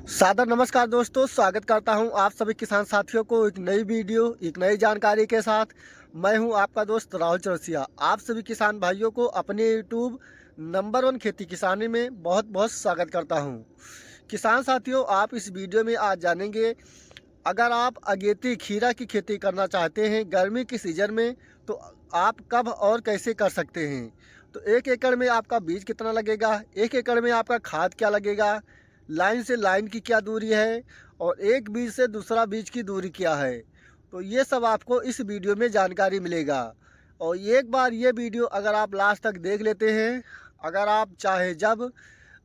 सादर नमस्कार दोस्तों, स्वागत करता हूं आप सभी किसान साथियों को एक नई वीडियो एक नई जानकारी के साथ। मैं हूं आपका दोस्त राहुल चौरसिया। आप सभी किसान भाइयों को अपने यूट्यूब नंबर 1 खेती किसानी में बहुत बहुत स्वागत करता हूं। किसान साथियों, आप इस वीडियो में आज जानेंगे, अगर आप अगेती खीरा की खेती करना चाहते हैं गर्मी के सीज़न में, तो आप कब और कैसे कर सकते हैं। तो 1 एकड़ में आपका बीज कितना लगेगा, 1 एकड़ में आपका खाद क्या लगेगा, लाइन से लाइन की क्या दूरी है और एक बीज से दूसरा बीज की दूरी क्या है। तो ये सब आपको इस वीडियो में जानकारी मिलेगा। और एक बार ये वीडियो अगर आप लास्ट तक देख लेते हैं, अगर आप चाहे जब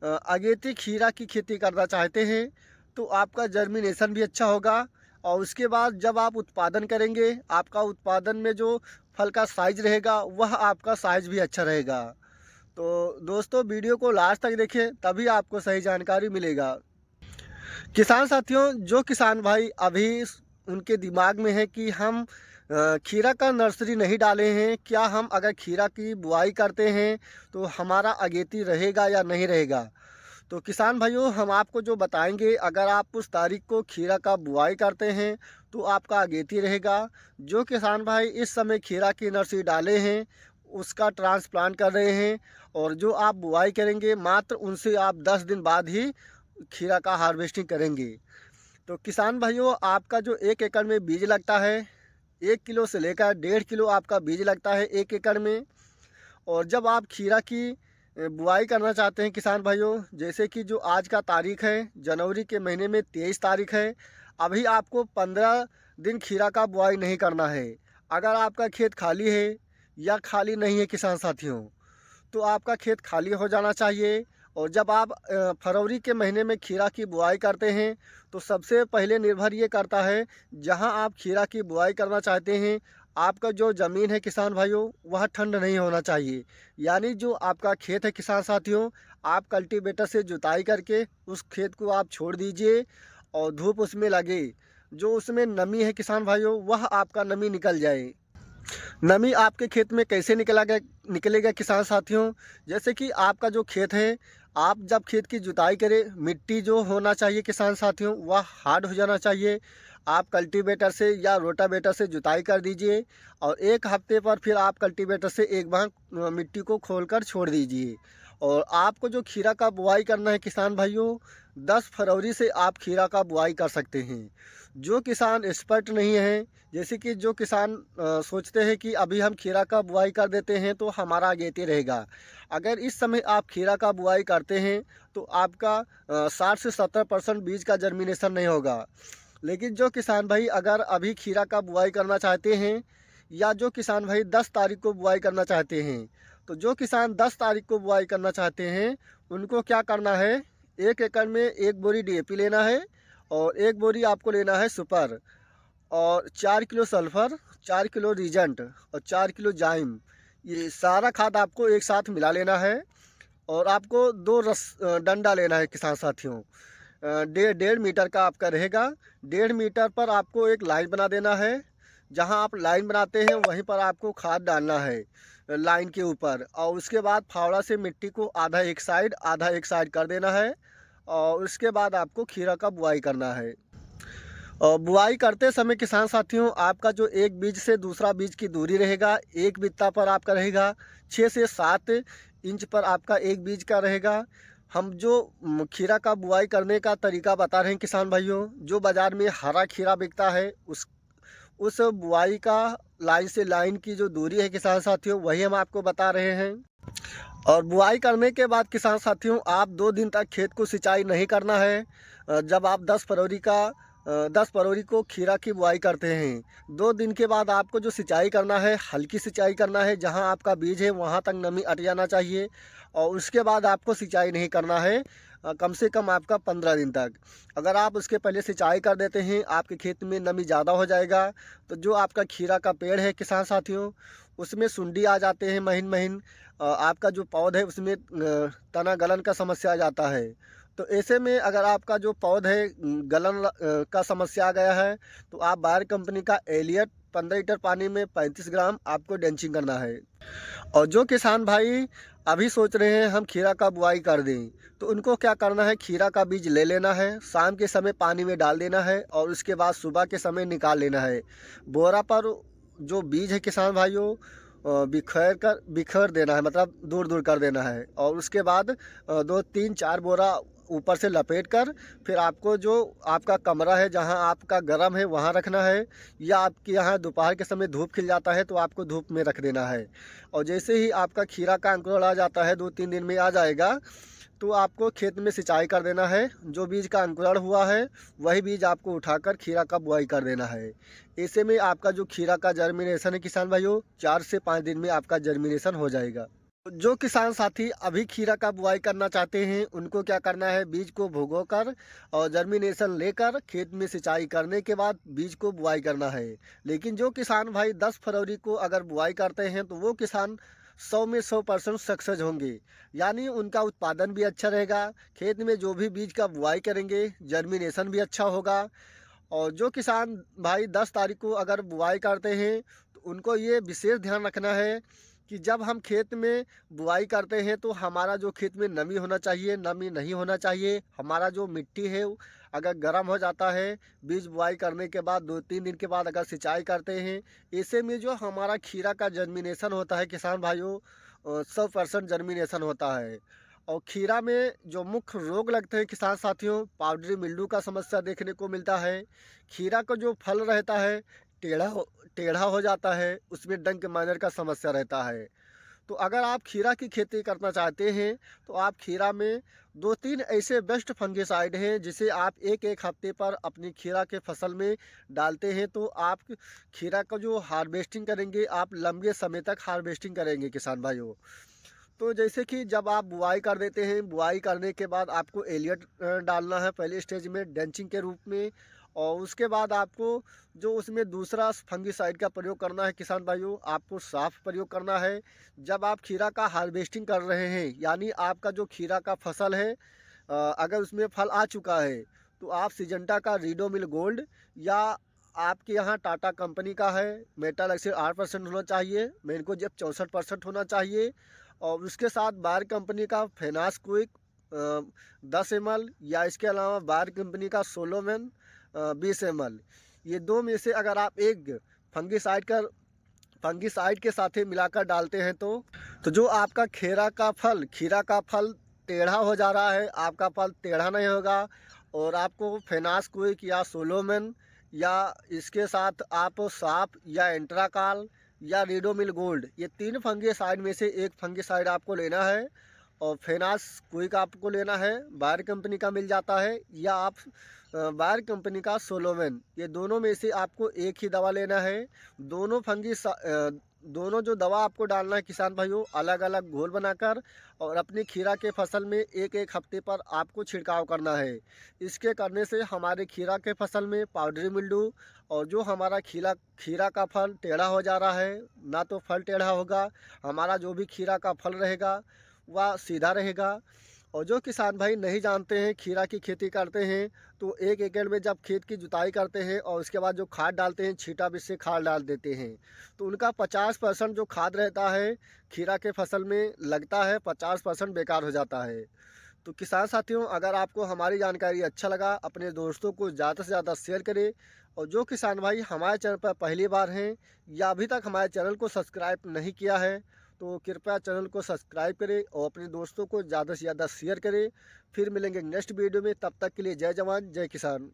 अगेती खीरा की खेती करना चाहते हैं, तो आपका जर्मिनेशन भी अच्छा होगा। और उसके बाद जब आप उत्पादन करेंगे, आपका उत्पादन में जो फल का साइज़ रहेगा वह आपका साइज़ भी अच्छा रहेगा। तो दोस्तों, वीडियो को लास्ट तक देखें, तभी आपको सही जानकारी मिलेगा। किसान साथियों, जो किसान भाई अभी उनके दिमाग में है कि हम खीरा का नर्सरी नहीं डाले हैं, क्या हम अगर खीरा की बुआई करते हैं तो हमारा अगेती रहेगा या नहीं रहेगा। तो किसान भाइयों, हम आपको जो बताएंगे, अगर आप उस तारीख को खीरा का बुआई करते हैं तो आपका अगेती रहेगा। जो किसान भाई इस समय खीरा की नर्सरी डाले हैं, उसका ट्रांसप्लांट कर रहे हैं, और जो आप बुआई करेंगे मात्र उनसे आप 10 दिन बाद ही खीरा का हार्वेस्टिंग करेंगे। तो किसान भाइयों, आपका जो 1 एकड़ में बीज लगता है, 1 किलो से लेकर 1.5 किलो आपका बीज लगता है 1 एकड़ में। और जब आप खीरा की बुआई करना चाहते हैं किसान भाइयों, जैसे कि जो आज का तारीख है, जनवरी के महीने में 23 तारीख है, अभी आपको 15 दिन खीरा का बुआई नहीं करना है। अगर आपका खेत खाली है या खाली नहीं है किसान साथियों, तो आपका खेत खाली हो जाना चाहिए। और जब आप फरवरी के महीने में खीरा की बुआई करते हैं, तो सबसे पहले निर्भर ये करता है, जहां आप खीरा की बुआई करना चाहते हैं, आपका जो ज़मीन है किसान भाइयों, वह ठंड नहीं होना चाहिए। यानी जो आपका खेत है किसान साथियों, आप कल्टीवेटर से जुताई करके उस खेत को आप छोड़ दीजिए और धूप उसमें लगे। जो उसमें नमी है किसान भाइयों, वह आपका नमी निकल जाए। नमी आपके खेत में कैसे निकलेगा किसान साथियों, जैसे कि आपका जो खेत है, आप जब खेत की जुताई करें, मिट्टी जो होना चाहिए किसान साथियों, वह हार्ड हो जाना चाहिए। आप कल्टीवेटर से या रोटावेटर से जुताई कर दीजिए और 1 हफ्ते पर फिर आप कल्टीवेटर से एक बार मिट्टी को खोलकर छोड़ दीजिए। और आपको जो खीरा का बुआई करना है किसान भाइयों, 10 फरवरी से आप खीरा का बुआई कर सकते हैं। जो किसान एक्सपर्ट नहीं है, जैसे कि जो किसान सोचते हैं कि अभी हम खीरा का बुआई कर देते हैं तो हमारा अगेती रहेगा, अगर इस समय आप खीरा का बुआई करते हैं तो आपका 60 से 70% बीज का जर्मिनेशन नहीं होगा। लेकिन जो किसान भाई अगर अभी खीरा का बुआई करना चाहते हैं, या जो किसान भाई 10 तारीख को बुआई करना चाहते हैं, तो जो किसान 10 तारीख को बुआई करना चाहते हैं, उनको क्या करना है, 1 एकड़ में 1 बोरी DAP लेना है, और 1 बोरी आपको लेना है सुपर, और 4 किलो सल्फर, 4 किलो रीजेंट और 4 किलो जाइम। ये सारा खाद आपको एक साथ मिला लेना है। और आपको 2 डंडा लेना है किसान साथियों। 1.5 मीटर का आपका रहेगा। 1.5 मीटर पर आपको एक लाइन बना देना है। जहां आप लाइन बनाते हैं वहीं पर आपको खाद डालना है लाइन के ऊपर। और उसके बाद फावड़ा से मिट्टी को आधा एक साइड आधा एक साइड कर देना है। और उसके बाद आपको खीरा का बुआई करना है। और बुआई करते समय किसान साथियों, आपका जो एक बीज से दूसरा बीज की दूरी रहेगा, एक बित्ता पर आपका रहेगा 6 से 7 इंच पर आपका एक बीज का रहेगा। हम जो खीरा का बुआई करने का तरीका बता रहे हैं किसान भाइयों, जो बाज़ार में हरा खीरा बिकता है, उस बुआई का लाइन से लाइन की जो दूरी है किसान साथियों, वही हम आपको बता रहे हैं। और बुआई करने के बाद किसान साथियों, आप 2 दिन तक खेत को सिंचाई नहीं करना है। जब आप 10 फरवरी को खीरा की बुआई करते हैं, 2 दिन के बाद आपको जो सिंचाई करना है, हल्की सिंचाई करना है। जहां आपका बीज है वहां तक नमी अट जाना चाहिए। और उसके बाद आपको सिंचाई नहीं करना है, कम से कम आपका 15 दिन तक। अगर आप उसके पहले सिंचाई कर देते हैं, आपके खेत में नमी ज़्यादा हो जाएगा, तो जो आपका खीरा का पेड़ है किसान साथियों, उसमें सुंडी आ जाते हैं महीन महीन। आपका जो पौध है उसमें तना गलन का समस्या आ जाता है। तो ऐसे में अगर आपका जो पौध है गलन का समस्या आ गया है, तो आप बायर कंपनी का एलियट 15 लीटर पानी में 35 ग्राम आपको डेंचिंग करना है। और जो किसान भाई अभी सोच रहे हैं हम खीरा का बुआई कर दें, तो उनको क्या करना है, खीरा का बीज ले लेना है, शाम के समय पानी में डाल देना है और उसके बाद सुबह के समय निकाल लेना है। बोरा पर जो बीज है किसान भाइयों, बिखेर देना है, मतलब दूर दूर कर देना है। और उसके बाद 2 3 4 बोरा ऊपर से लपेट कर फिर आपको जो आपका कमरा है जहां आपका गर्म है वहां रखना है, या आपके यहाँ दोपहर के समय धूप खिल जाता है तो आपको धूप में रख देना है। और जैसे ही आपका खीरा का अंकुरण आ जाता है, 2 3 दिन में आ जाएगा, तो आपको खेत में सिंचाई कर देना है। जो बीज का अंकुरण हुआ है वही बीज आपको उठाकर खीरा का बुआई कर देना है। ऐसे में आपका जो खीरा का जर्मिनेशन है किसान भाइयों, 4 से 5 दिन में आपका जर्मिनेशन हो जाएगा। जो किसान साथी अभी खीरा का बुआई करना चाहते हैं उनको क्या करना है, बीज को भिगोकर और जर्मिनेशन लेकर खेत में सिंचाई करने के बाद बीज को बुआई करना है। लेकिन जो किसान भाई 10 फरवरी को अगर बुआई करते हैं तो वो किसान 100 में 100% सक्सेस होंगे, यानी उनका उत्पादन भी अच्छा रहेगा। खेत में जो भी बीज का बुआई करेंगे जर्मिनेशन भी अच्छा होगा। और जो किसान भाई 10 तारीख को अगर बुआई करते हैं तो उनको ये विशेष ध्यान रखना है कि जब हम खेत में बुआई करते हैं तो हमारा जो खेत में नमी होना चाहिए, नमी नहीं होना चाहिए। हमारा जो मिट्टी है अगर गर्म हो जाता है, बीज बुआई करने के बाद 2 3 दिन के बाद अगर सिंचाई करते हैं, ऐसे में जो हमारा खीरा का जर्मिनेशन होता है किसान भाइयों, 100% जर्मिनेशन होता है। और खीरा में जो मुख्य रोग लगते हैं किसान साथियों, पाउडरी मिल्ड्यू का समस्या देखने को मिलता है। खीरा का जो फल रहता है टेढ़ा हो जाता है, उसमें डंक माइनर का समस्या रहता है। तो अगर आप खीरा की खेती करना चाहते हैं तो आप खीरा में 2 3 ऐसे बेस्ट फंगिसाइड हैं जिसे आप एक एक हफ्ते पर अपनी खीरा के फसल में डालते हैं, तो आप खीरा का जो हार्वेस्टिंग करेंगे आप लंबे समय तक हार्वेस्टिंग करेंगे किसान भाइयों। तो जैसे कि जब आप बुआई कर देते हैं, बुआई करने के बाद आपको एलियट डालना है पहले स्टेज में ड्रेंचिंग के रूप में। और उसके बाद आपको जो उसमें दूसरा फंगिसाइड का प्रयोग करना है किसान भाइयों, आपको साफ प्रयोग करना है। जब आप खीरा का हार्वेस्टिंग कर रहे हैं, यानी आपका जो खीरा का फसल है, अगर उसमें फल आ चुका है तो आप सिजेंटा का रीडोमिल गोल्ड, या आपके यहाँ टाटा कंपनी का है मेटल एक्सिड 8% होना चाहिए, मेनको जब 64% होना चाहिए। और उसके साथ बायर कंपनी का फेनास क्विक 10 ml, या इसके अलावा बायर कंपनी का सोलोमैन 20 ml। ये दो में से अगर आप एक फंगिसाइड के साथ ही मिलाकर डालते हैं तो जो आपका खीरा का फल टेढ़ा हो जा रहा है, आपका फल टेढ़ा नहीं होगा। और आपको फेनास क्विक या सोलोमैन, या इसके साथ आप साप या एंट्राकाल या रीडोमिल गोल्ड, ये 3 फंगिसाइड में से एक फंगिसाइड आपको लेना है। और फेनास क्विक आपको लेना है, बायर कंपनी का मिल जाता है, या आप बायर कंपनी का सोलोमैन, ये दोनों में से आपको एक ही दवा लेना है। दोनों जो दवा आपको डालना है किसान भाइयों, अलग अलग घोल बनाकर और अपनी खीरा के फसल में एक एक हफ्ते पर आपको छिड़काव करना है। इसके करने से हमारे खीरा के फसल में पाउडरी मिल्ड्यू और जो हमारा खीरा का फल टेढ़ा हो जा रहा है, ना तो फल टेढ़ा होगा, हमारा जो भी खीरा का फल रहेगा वह सीधा रहेगा। और जो किसान भाई नहीं जानते हैं, खीरा की खेती करते हैं, तो 1 एकड़ में जब खेत की जुताई करते हैं और उसके बाद जो खाद डालते हैं, छीटा बीज से खाद डाल देते हैं, तो उनका 50% जो खाद रहता है खीरा के फसल में लगता है, 50% बेकार हो जाता है। तो किसान साथियों, अगर आपको हमारी जानकारी अच्छा लगा, अपने दोस्तों को ज़्यादा से ज़्यादा शेयर करें। और जो किसान भाई हमारे चैनल पर पहली बार हैं या अभी तक हमारे चैनल को सब्सक्राइब नहीं किया है, तो कृपया चैनल को सब्सक्राइब करें और अपने दोस्तों को ज़्यादा से ज़्यादा शेयर करें। फिर मिलेंगे नेक्स्ट वीडियो में, तब तक के लिए जय जवान जय किसान।